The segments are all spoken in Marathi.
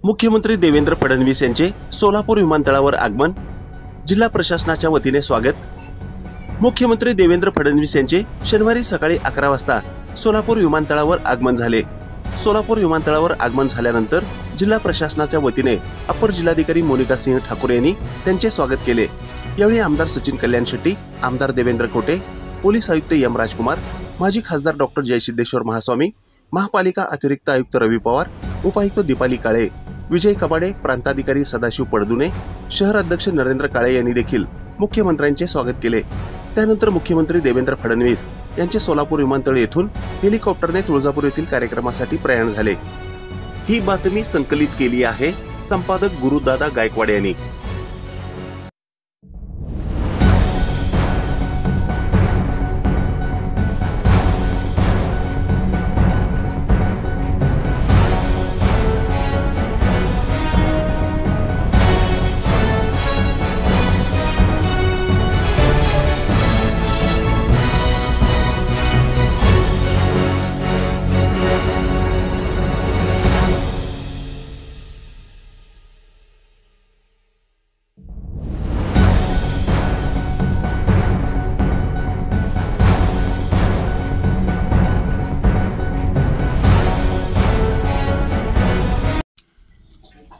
मुख्यमंत्री देवेंद्र फडणवीस यांचे सोलापूर विमानतळावर आगमन, जिल्हा प्रशासनाच्या वतीने स्वागत। मुख्यमंत्री देवेंद्र फडणवीस यांचे शनिवारी सकाळी 11 वाजता सोलापूर विमानतळावर आगमन झाले। सोलापूर विमानतळावर आगमन झाल्यानंतर जिल्हा प्रशासनाच्या वतीने अपर जिल्हाधिकारी मोनिका सिंह ठाकूर यांनी त्यांचे स्वागत केले। यावेळी आमदार सचिन कल्याण शेट्टी, आमदार देवेंद्र खोटे, पोलीस आयुक्त एम राजकुमार, माजी खासदार डॉक्टर जयसिद्धेश्वर महास्वामी, महापालिका अतिरिक्त आयुक्त रवी पवार, उपायुक्त दीपाली काळे, विजय कबाडे, प्रांताधिकारी सदाशिव पडदुने, शहर अध्यक्ष नरेंद्र काळे यांनी देखील मुख्यमंत्र्यांचे स्वागत केले। त्यानंतर मुख्यमंत्री देवेंद्र फडणवीस यांचे सोलापूर विमानतळ येथून हेलिकॉप्टरने तुळजापूर येथील कार्यक्रमासाठी प्रयाण झाले। ही बातमी संकलित केली आहे संपादक गुरुदादा गायकवाड यांनी।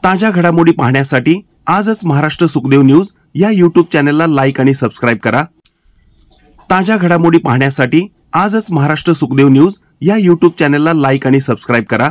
ताज्या घडामोडी पाहण्यासाठी आजच महाराष्ट्र सुखदेव न्यूज या YouTube चॅनलला लाईक आणि सबस्क्राइब करा। ताज्या घडामोडी पाहण्यासाठी आजच महाराष्ट्र सुखदेव न्यूज या YouTube चॅनलला लाईक आणि सबस्क्राइब करा।